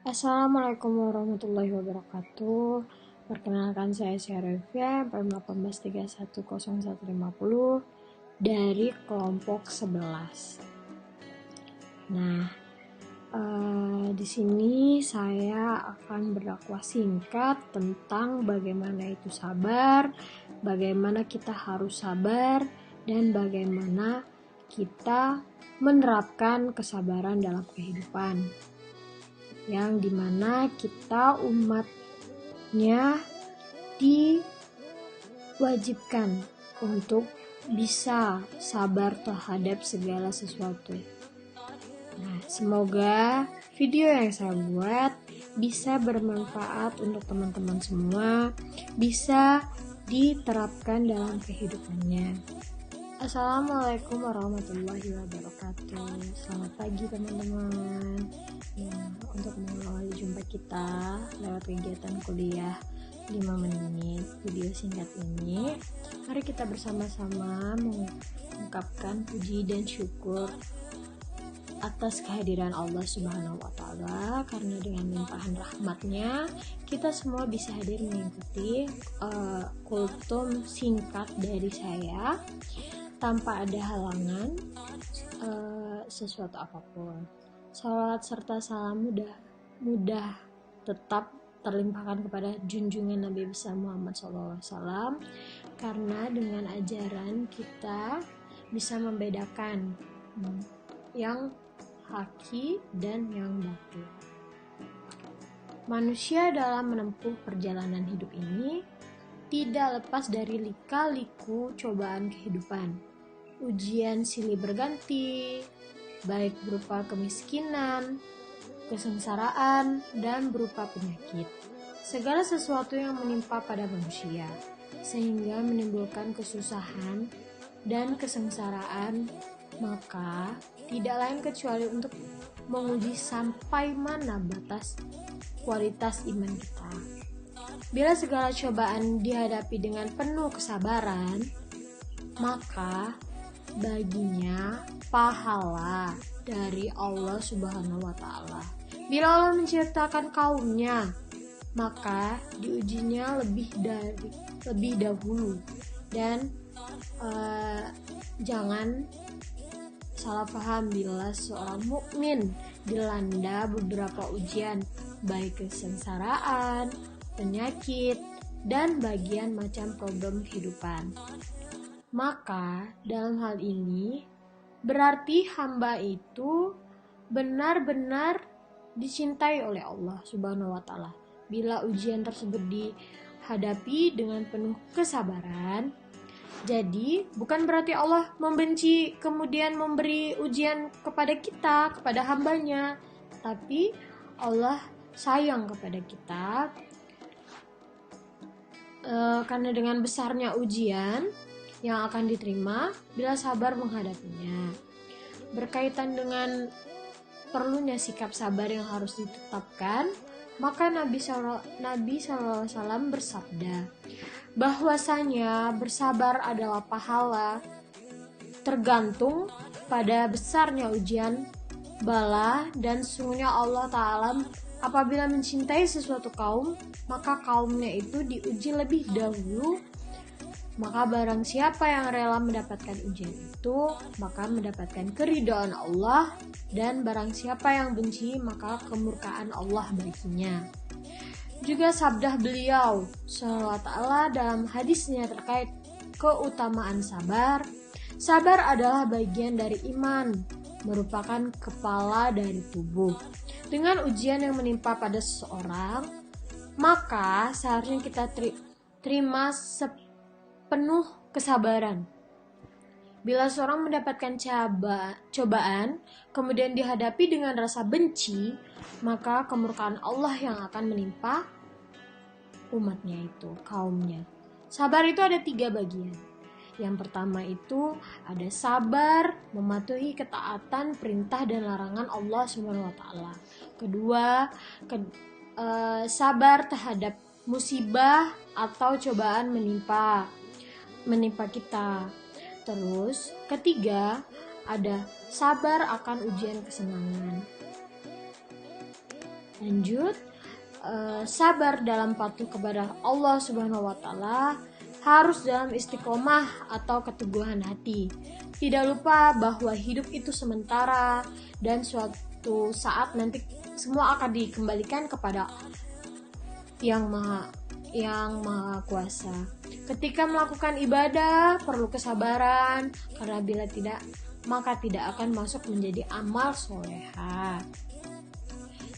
Assalamualaikum warahmatullahi wabarakatuh. Perkenalkan saya Syarifia, PM18310150 dari kelompok 11. Nah, di sini saya akan berdakwah singkat tentang bagaimana itu sabar, bagaimana kita harus sabar, dan bagaimana kita menerapkan kesabaran dalam kehidupan. Yang dimana kita umatnya diwajibkan untuk bisa sabar terhadap segala sesuatu. Nah, semoga video yang saya buat bisa bermanfaat untuk teman-teman semua, bisa diterapkan dalam kehidupannya. Assalamualaikum warahmatullahi wabarakatuh. Selamat pagi teman-teman. Untuk mengawali jumpa kita lewat kegiatan kuliah 5 menit video singkat ini, mari kita bersama-sama mengungkapkan puji dan syukur atas kehadiran Allah Subhanahu wa Ta'ala, karena dengan limpahan rahmatnya kita semua bisa hadir mengikuti kultum singkat dari saya tanpa ada halangan sesuatu apapun. Salawat serta salam mudah tetap terlimpahkan kepada junjungan Nabi besar Muhammad SAW, karena dengan ajaran kita bisa membedakan yang haki dan yang batil. Manusia dalam menempuh perjalanan hidup ini tidak lepas dari lika-liku cobaan kehidupan. Ujian silih berganti, baik berupa kemiskinan, kesengsaraan, dan berupa penyakit. Segala sesuatu yang menimpa pada manusia, sehingga menimbulkan kesusahan dan kesengsaraan, maka tidak lain kecuali untuk menguji sampai mana batas kualitas iman kita. Bila segala cobaan dihadapi dengan penuh kesabaran, maka baginya pahala dari Allah Subhanahu wa Ta'ala. Bila Allah menciptakan kaumnya, maka diujinya lebih dahulu. Dan jangan salah paham bila seorang mukmin dilanda beberapa ujian, baik kesengsaraan, penyakit, dan bagian macam problem kehidupan. Maka dalam hal ini berarti hamba itu benar-benar dicintai oleh Allah Subhanahu wa Ta'ala. Bila ujian tersebut dihadapi dengan penuh kesabaran, jadi bukan berarti Allah membenci kemudian memberi ujian kepada kita, kepada hambanya, tapi Allah sayang kepada kita karena dengan besarnya ujian yang akan diterima bila sabar menghadapinya. Berkaitan dengan perlunya sikap sabar yang harus ditetapkan, maka Nabi SAW bersabda bahwasanya bersabar adalah pahala tergantung pada besarnya ujian bala, dan sungguhnya Allah Ta'ala apabila mencintai sesuatu kaum, maka kaumnya itu diuji lebih dahulu. Maka barang siapa yang rela mendapatkan ujian itu, maka mendapatkan keridhaan Allah, dan barang siapa yang benci, maka kemurkaan Allah baginya. Juga sabda beliau SAW dalam hadisnya terkait keutamaan sabar. Sabar adalah bagian dari iman, merupakan kepala dari tubuh. Dengan ujian yang menimpa pada seseorang, maka seharusnya kita terima penuh kesabaran. Bila seorang mendapatkan cobaan, kemudian dihadapi dengan rasa benci, maka kemurkaan Allah yang akan menimpa umatnya itu, kaumnya. Sabar itu ada 3 bagian. Yang pertama itu ada sabar mematuhi ketaatan perintah dan larangan Allah Subhanahu wa Ta'ala. Kedua, sabar terhadap musibah atau cobaan menimpa kita. Terus ketiga, ada sabar akan ujian kesenangan. Lanjut, sabar dalam patuh kepada Allah Subhanahu wa taala harus dalam istiqomah atau keteguhan hati. Tidak lupa bahwa hidup itu sementara dan suatu saat nanti semua akan dikembalikan kepada yang maha kuasa. Ketika melakukan ibadah perlu kesabaran, karena bila tidak maka tidak akan masuk menjadi amal solehah.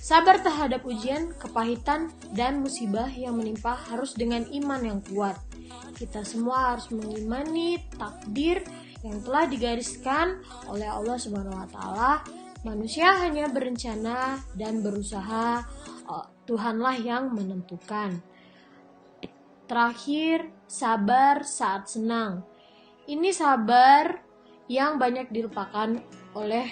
Sabar terhadap ujian, kepahitan, dan musibah yang menimpa harus dengan iman yang kuat. Kita semua harus mengimani takdir yang telah digariskan oleh Allah Subhanahu wa taala. Manusia hanya berencana dan berusaha, Tuhanlah yang menentukan. Terakhir, sabar saat senang. Ini sabar yang banyak dilupakan oleh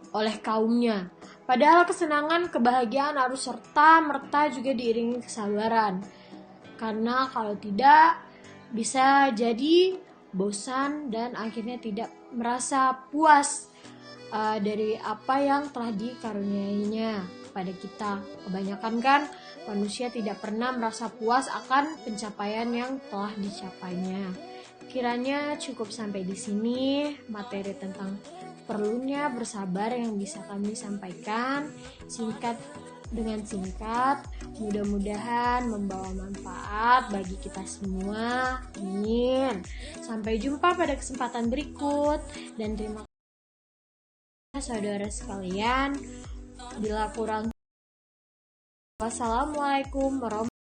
oleh kaumnya. Padahal kesenangan, kebahagiaan harus serta-merta juga diiringi kesabaran. Karena kalau tidak, bisa jadi bosan dan akhirnya tidak merasa puas dari apa yang telah dikaruniainya pada kita. Kebanyakan kan manusia tidak pernah merasa puas akan pencapaian yang telah dicapainya. Kiranya cukup sampai di sini materi tentang perlunya bersabar yang bisa kami sampaikan dengan singkat. Mudah-mudahan membawa manfaat bagi kita semua. Amin. Sampai jumpa pada kesempatan berikut dan terima kasih saudara sekalian. Bila kurang, wassalamualaikum warahmatullahi wabarakatuh.